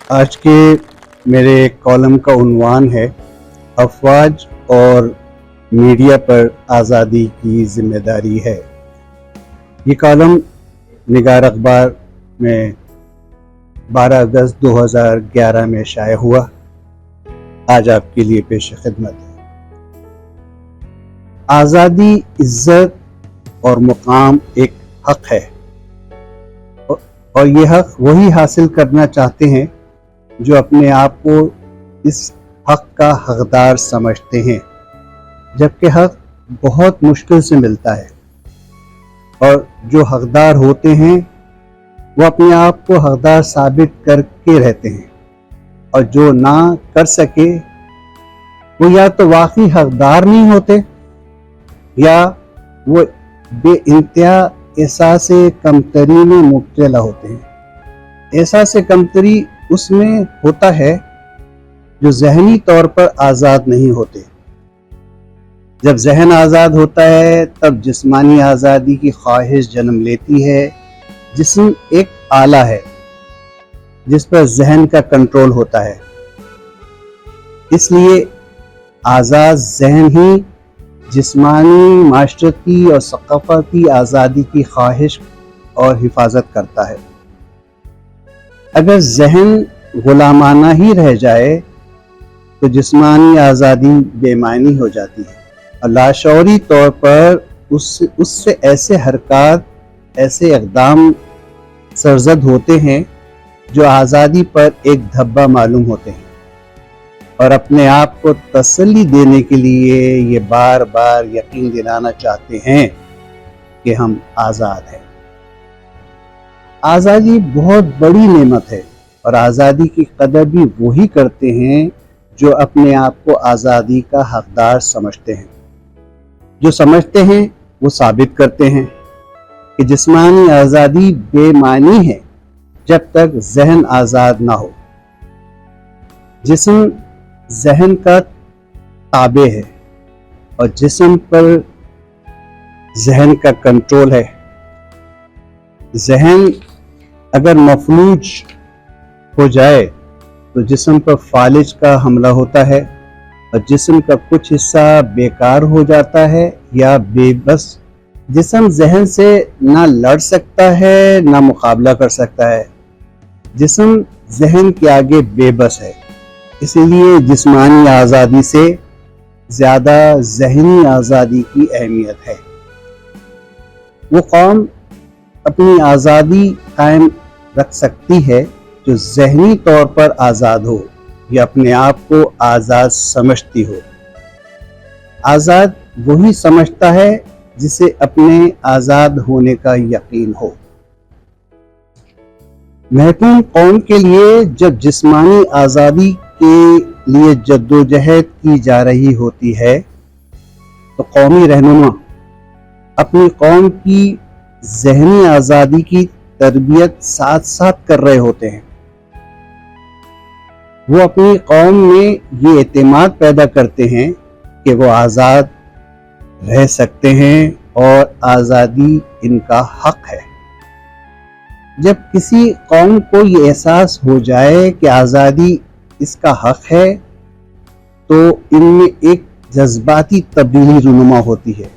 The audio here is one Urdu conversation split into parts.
آج کے میرے کالم کا عنوان ہے افواج اور میڈیا پر آزادی کی ذمہ داری ہے۔ یہ کالم نگار اخبار میں 12 اگست 2011 میں شائع ہوا۔ آج آپ کے لیے پیش خدمت ہے۔ آزادی، عزت اور مقام ایک حق ہے، اور یہ حق وہی حاصل کرنا چاہتے ہیں جو اپنے آپ کو اس حق کا حقدار سمجھتے ہیں، جبکہ حق بہت مشکل سے ملتا ہے، اور جو حقدار ہوتے ہیں وہ اپنے آپ کو حقدار ثابت کر کے رہتے ہیں، اور جو نہ کر سکے وہ یا تو واقعی حقدار نہیں ہوتے یا وہ بے انتہا احساس کمتری میں مبتلا ہوتے ہیں۔ احساس کمتری اس میں ہوتا ہے جو ذہنی طور پر آزاد نہیں ہوتے۔ جب ذہن آزاد ہوتا ہے تب جسمانی آزادی کی خواہش جنم لیتی ہے۔ جسم ایک آلہ ہے جس پر ذہن کا کنٹرول ہوتا ہے، اس لیے آزاد ذہن ہی جسمانی، معاشرتی اور ثقافتی آزادی کی خواہش اور حفاظت کرتا ہے۔ اگر ذہن غلامانہ ہی رہ جائے تو جسمانی آزادی بے معنی ہو جاتی ہے، اور لاشعوری طور پر اس سے ایسے حرکات، ایسے اقدام سرزد ہوتے ہیں جو آزادی پر ایک دھبا معلوم ہوتے ہیں، اور اپنے آپ کو تسلی دینے کے لیے یہ بار بار یقین دلانا چاہتے ہیں کہ ہم آزاد ہیں۔ آزادی بہت بڑی نعمت ہے، اور آزادی کی قدر بھی وہی کرتے ہیں جو اپنے آپ کو آزادی کا حقدار سمجھتے ہیں۔ جو سمجھتے ہیں وہ ثابت کرتے ہیں کہ جسمانی آزادی بے معنی ہے جب تک ذہن آزاد نہ ہو۔ جسم ذہن کا تابع ہے، اور جسم پر ذہن کا کنٹرول ہے۔ ذہن اگر مفلوج ہو جائے تو جسم پر فالج کا حملہ ہوتا ہے، اور جسم کا کچھ حصہ بیکار ہو جاتا ہے یا بے بس۔ جسم ذہن سے نہ لڑ سکتا ہے نہ مقابلہ کر سکتا ہے۔ جسم ذہن کے آگے بے بس ہے، اسی لیے جسمانی آزادی سے زیادہ ذہنی آزادی کی اہمیت ہے۔ وہ قوم اپنی آزادی قائم رکھ سکتی ہے جو ذہنی طور پر آزاد ہو یا اپنے آپ کو آزاد سمجھتی ہو۔ آزاد وہی سمجھتا ہے جسے اپنے آزاد ہونے کا یقین ہو۔ محکوم قوم کے لیے جب جسمانی آزادی کے لیے جدوجہد کی جا رہی ہوتی ہے تو قومی رہنما اپنی قوم کی ذہنی آزادی کی تربیت ساتھ ساتھ کر رہے ہوتے ہیں۔ وہ اپنی قوم میں یہ اعتماد پیدا کرتے ہیں کہ وہ آزاد رہ سکتے ہیں اور آزادی ان کا حق ہے۔ جب کسی قوم کو یہ احساس ہو جائے کہ آزادی اس کا حق ہے تو ان میں ایک جذباتی تبدیلی رونما ہوتی ہے،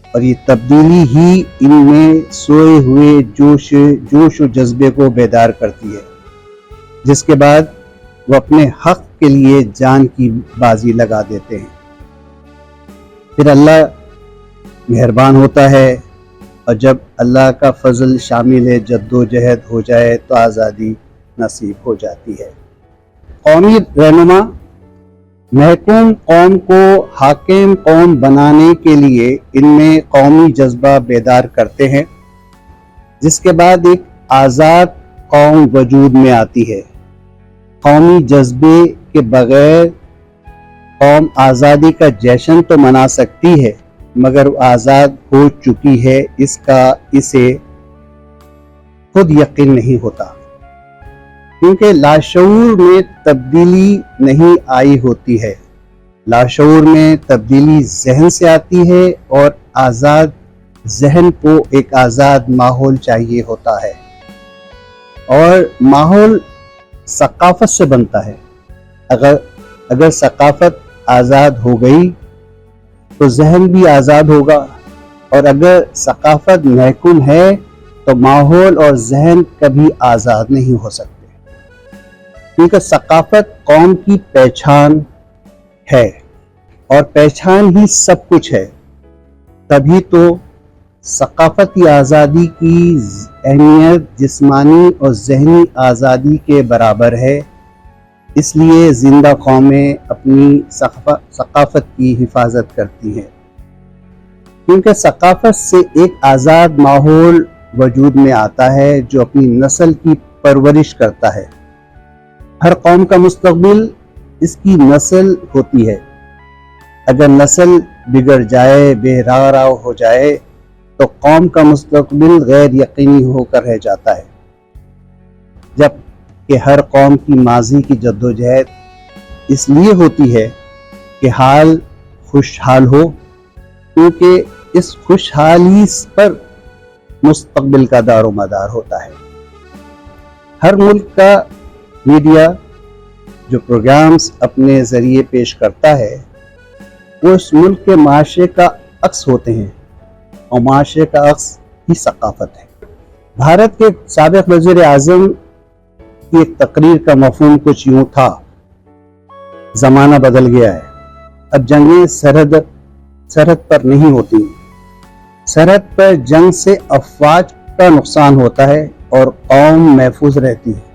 اور یہ تبدیلی ہی ان میں سوئے ہوئے جوش و جذبے کو بیدار کرتی ہے، جس کے بعد وہ اپنے حق کے لیے جان کی بازی لگا دیتے ہیں۔ پھر اللہ مہربان ہوتا ہے، اور جب اللہ کا فضل شامل جدوجہد ہو جائے تو آزادی نصیب ہو جاتی ہے۔ قومی رہنما محکوم قوم کو حاکم قوم بنانے کے لیے ان میں قومی جذبہ بیدار کرتے ہیں، جس کے بعد ایک آزاد قوم وجود میں آتی ہے۔ قومی جذبے کے بغیر قوم آزادی کا جشن تو منا سکتی ہے، مگر وہ آزاد ہو چکی ہے اس کا اسے خود یقین نہیں ہوتا، کیونکہ لاشعور میں تبدیلی نہیں آئی ہوتی ہے۔ لاشعور میں تبدیلی ذہن سے آتی ہے، اور آزاد ذہن کو ایک آزاد ماحول چاہیے ہوتا ہے، اور ماحول ثقافت سے بنتا ہے۔ اگر ثقافت آزاد ہو گئی تو ذہن بھی آزاد ہوگا، اور اگر ثقافت محکوم ہے تو ماحول اور ذہن کبھی آزاد نہیں ہو سکتے، کیونکہ ثقافت قوم کی پہچان ہے، اور پہچان ہی سب کچھ ہے۔ تبھی تو ثقافتی آزادی کی اہمیت جسمانی اور ذہنی آزادی کے برابر ہے۔ اس لیے زندہ قومیں اپنی ثقافت کی حفاظت کرتی ہیں، کیونکہ ثقافت سے ایک آزاد ماحول وجود میں آتا ہے جو اپنی نسل کی پرورش کرتا ہے۔ ہر قوم کا مستقبل اس کی نسل ہوتی ہے۔ اگر نسل بگڑ جائے، بے راہ ہو جائے، تو قوم کا مستقبل غیر یقینی ہو کر رہ جاتا ہے۔ جبکہ ہر قوم کی ماضی کی جدوجہد اس لیے ہوتی ہے کہ حال خوشحال ہو، کیونکہ اس خوشحالی پر مستقبل کا دار و مدار ہوتا ہے۔ ہر ملک کا میڈیا جو پروگرامز اپنے ذریعے پیش کرتا ہے وہ اس ملک کے معاشرے کا عکس ہوتے ہیں، اور معاشرے کا عکس ہی ثقافت ہے۔ بھارت کے سابق وزیر اعظم کی ایک تقریر کا مفہوم کچھ یوں تھا: زمانہ بدل گیا ہے، اب جنگیں سرحد پر نہیں ہوتی، سرحد پر جنگ سے افواج کا نقصان ہوتا ہے اور قوم محفوظ رہتی ہے۔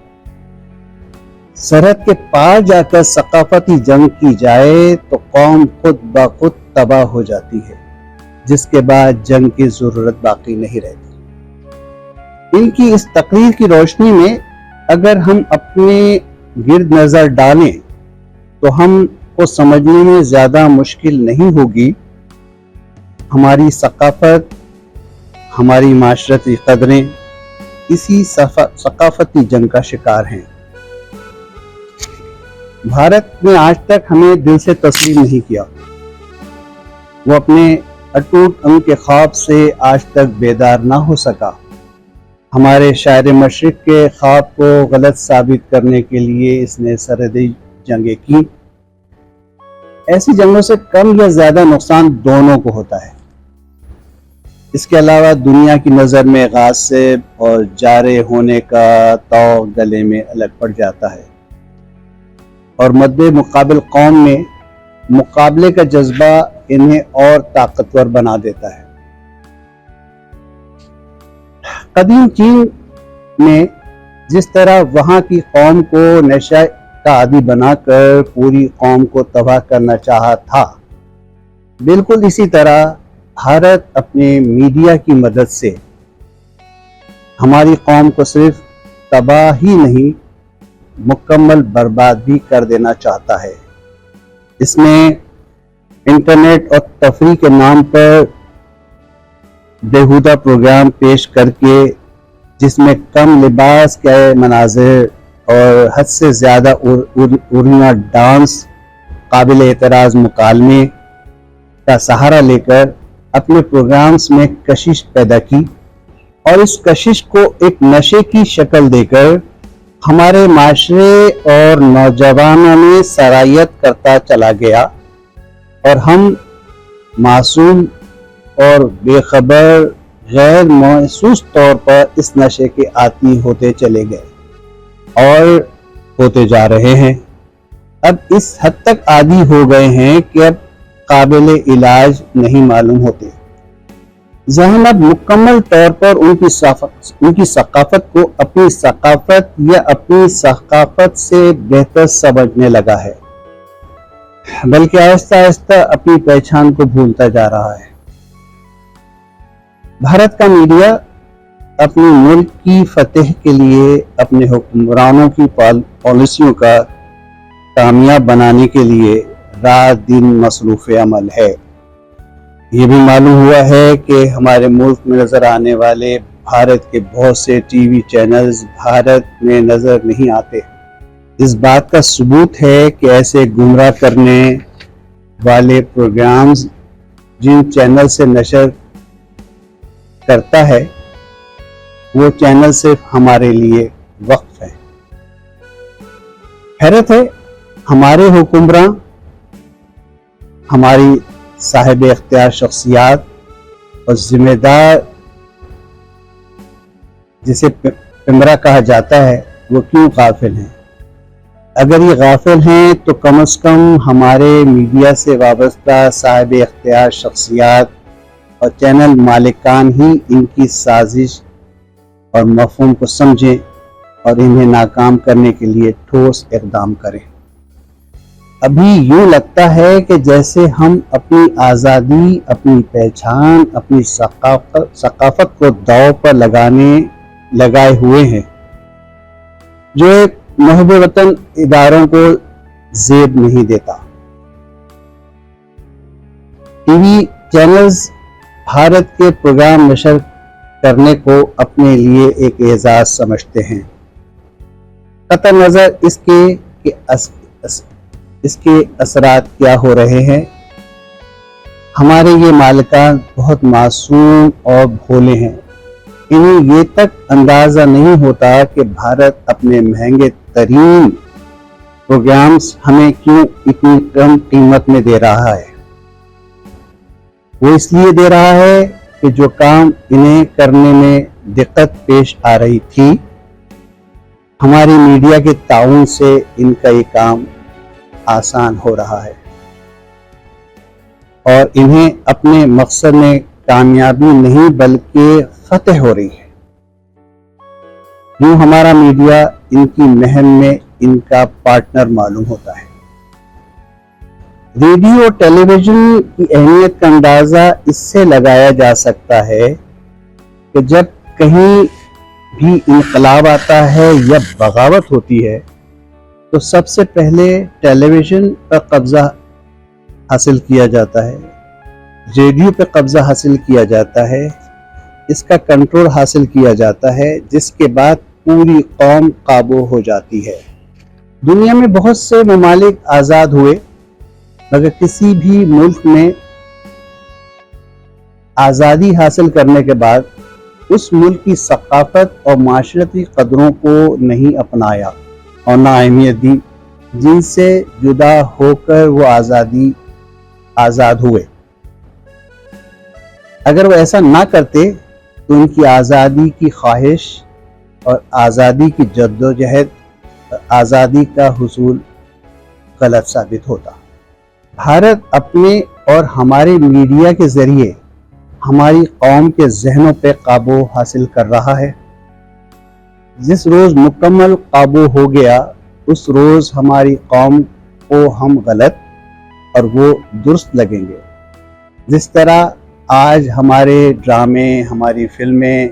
سرحد کے پار جا کر ثقافتی جنگ کی جائے تو قوم خود بخود تباہ ہو جاتی ہے، جس کے بعد جنگ کی ضرورت باقی نہیں رہتی۔ ان کی اس تقریر کی روشنی میں اگر ہم اپنے گرد نظر ڈالیں تو ہم کو سمجھنے میں زیادہ مشکل نہیں ہوگی۔ ہماری ثقافت، ہماری معاشرتی قدریں اسی ثقافتی جنگ کا شکار ہیں۔ بھارت نے آج تک ہمیں دل سے تسلیم نہیں کیا۔ وہ اپنے اٹوٹ امن کے خواب سے آج تک بیدار نہ ہو سکا۔ ہمارے شاعر مشرق کے خواب کو غلط ثابت کرنے کے لیے اس نے سرحدی جنگیں کی۔ ایسی جنگوں سے کم یا زیادہ نقصان دونوں کو ہوتا ہے۔ اس کے علاوہ دنیا کی نظر میں غاصب اور جارح ہونے کا طوق گلے میں الگ پڑ جاتا ہے، اور مد مقابل قوم میں مقابلے کا جذبہ انہیں اور طاقتور بنا دیتا ہے۔ قدیم چین میں جس طرح وہاں کی قوم کو نشہ کا عادی بنا کر پوری قوم کو تباہ کرنا چاہا تھا، بالکل اسی طرح بھارت اپنے میڈیا کی مدد سے ہماری قوم کو صرف تباہ ہی نہیں، مکمل برباد بھی کر دینا چاہتا ہے۔ اس میں انٹرنیٹ اور تفریح کے نام پر بیہودہ پروگرام پیش کر کے، جس میں کم لباس کے مناظر اور حد سے زیادہ عریاں ڈانس، قابل اعتراض مکالمے کا سہارا لے کر اپنے پروگرامز میں کشش پیدا کی، اور اس کشش کو ایک نشے کی شکل دے کر ہمارے معاشرے اور نوجوانوں میں سرایت کرتا چلا گیا، اور ہم معصوم اور بے خبر غیر محسوس طور پر اس نشے کے عادی ہوتے چلے گئے اور ہوتے جا رہے ہیں۔ اب اس حد تک عادی ہو گئے ہیں کہ اب قابل علاج نہیں معلوم ہوتے۔ ذہن اب مکمل طور پر ان کی ثقافت کو اپنی ثقافت یا اپنی ثقافت سے بہتر سمجھنے لگا ہے، بلکہ آہستہ آہستہ اپنی پہچان کو بھولتا جا رہا ہے۔ بھارت کا میڈیا اپنی ملک کی فتح کے لیے اپنے حکمرانوں کی پالیسیوں کا کامیاب بنانے کے لیے رات دن مصروف عمل ہے۔ یہ بھی معلوم ہوا ہے کہ ہمارے ملک میں نظر آنے والے بھارت کے بہت سے ٹی وی چینلز بھارت میں نظر نہیں آتے۔ اس بات کا ثبوت ہے کہ ایسے گمراہ کرنے والے پروگرامز جن چینل سے نشر کرتا ہے وہ چینل صرف ہمارے لیے وقف ہے۔ حیرت ہے ہمارے حکمراں، ہماری صاحب اختیار شخصیات اور ذمہ دار جسے پمرا کہا جاتا ہے وہ کیوں غافل ہیں؟ اگر یہ غافل ہیں تو کم از کم ہمارے میڈیا سے وابستہ صاحب اختیار شخصیات اور چینل مالکان ہی ان کی سازش اور مفہوم کو سمجھیں اور انہیں ناکام کرنے کے لیے ٹھوس اقدام کریں۔ ابھی یوں لگتا ہے کہ جیسے ہم اپنی آزادی، اپنی پہچان، اپنی ثقافت کو داؤ پر لگائے ہوئے ہیں، جو ایک محب وطن اداروں کو زیب نہیں دیتا۔ ٹی وی چینلز بھارت کے پروگرام نشر کرنے کو اپنے لیے ایک اعزاز سمجھتے ہیں، قطع نظر اس کے اثرات کیا ہو رہے ہیں۔ ہمارے یہ مالکان بہت معصوم اور بھولے ہیں، انہیں یہ تک اندازہ نہیں ہوتا کہ بھارت اپنے مہنگے ترین پروگرامز ہمیں کیوں اتنی کم قیمت میں دے رہا ہے۔ وہ اس لیے دے رہا ہے کہ جو کام انہیں کرنے میں دقت پیش آ رہی تھی، ہماری میڈیا کے تعاون سے ان کا یہ کام آسان ہو رہا ہے اور انہیں اپنے مقصد میں کامیابی نہیں بلکہ فتح ہو رہی ہے۔ یوں ہمارا میڈیا ان کی مہم میں ان کا پارٹنر معلوم ہوتا ہے۔ ریڈیو اور ٹیلی ویژن کی اہمیت کا اندازہ اس سے لگایا جا سکتا ہے کہ جب کہیں بھی انقلاب آتا ہے یا بغاوت ہوتی ہے تو سب سے پہلے ٹیلی ویژن پر قبضہ حاصل کیا جاتا ہے، ریڈیو پہ قبضہ حاصل کیا جاتا ہے، اس کا کنٹرول حاصل کیا جاتا ہے، جس کے بعد پوری قوم قابو ہو جاتی ہے۔ دنیا میں بہت سے ممالک آزاد ہوئے، مگر کسی بھی ملک میں آزادی حاصل کرنے کے بعد اس ملک کی ثقافت اور معاشرتی قدروں کو نہیں اپنایا اور نہ اہمیت دی جن سے جدا ہو کر وہ آزاد ہوئے۔ اگر وہ ایسا نہ کرتے تو ان کی آزادی کی خواہش اور آزادی کی جدوجہد، آزادی کا حصول غلط ثابت ہوتا۔ بھارت اپنے اور ہمارے میڈیا کے ذریعے ہماری قوم کے ذہنوں پہ قابو حاصل کر رہا ہے۔ جس روز مکمل قابو ہو گیا اس روز ہماری قوم کو ہم غلط اور وہ درست لگیں گے۔ جس طرح آج ہمارے ڈرامے، ہماری فلمیں،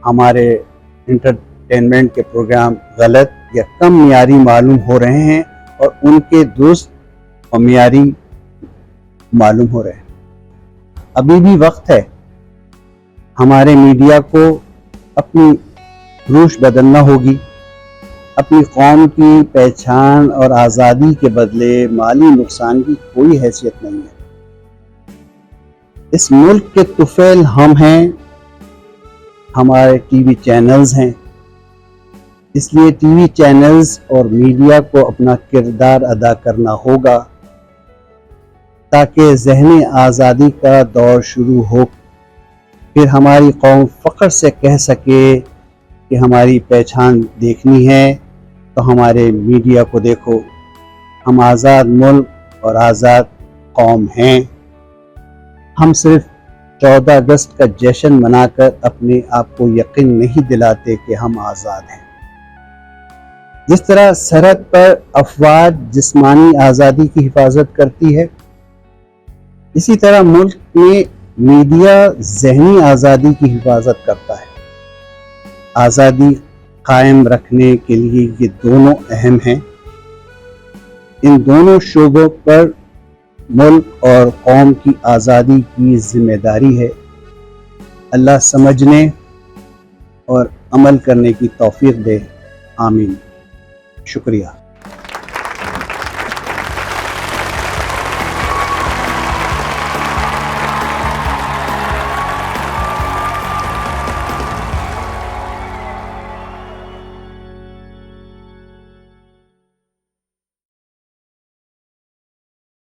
ہمارے انٹرٹینمنٹ کے پروگرام غلط یا کم معیاری معلوم ہو رہے ہیں اور ان کے درست اور معیاری معلوم ہو رہے ہیں۔ ابھی بھی وقت ہے ہمارے میڈیا کو اپنی روش بدلنا ہوگی۔ اپنی قوم کی پہچان اور آزادی کے بدلے مالی نقصان کی کوئی حیثیت نہیں ہے۔ اس ملک کے طفیل ہم ہیں، ہمارے ٹی وی چینلز ہیں، اس لیے ٹی وی چینلز اور میڈیا کو اپنا کردار ادا کرنا ہوگا تاکہ ذہنی آزادی کا دور شروع ہو، پھر ہماری قوم فخر سے کہہ سکے کہ ہماری پہچان دیکھنی ہے تو ہمارے میڈیا کو دیکھو، ہم آزاد ملک اور آزاد قوم ہیں۔ ہم صرف 14 اگست کا جشن منا کر اپنے آپ کو یقین نہیں دلاتے کہ ہم آزاد ہیں۔ جس طرح سرحد پر افواج جسمانی آزادی کی حفاظت کرتی ہے، اسی طرح ملک میں میڈیا ذہنی آزادی کی حفاظت کرتا ہے۔ آزادی قائم رکھنے کے لیے یہ دونوں اہم ہیں۔ ان دونوں شعبوں پر ملک اور قوم کی آزادی کی ذمہ داری ہے۔ اللہ سمجھنے اور عمل کرنے کی توفیق دے، آمین۔ شکریہ۔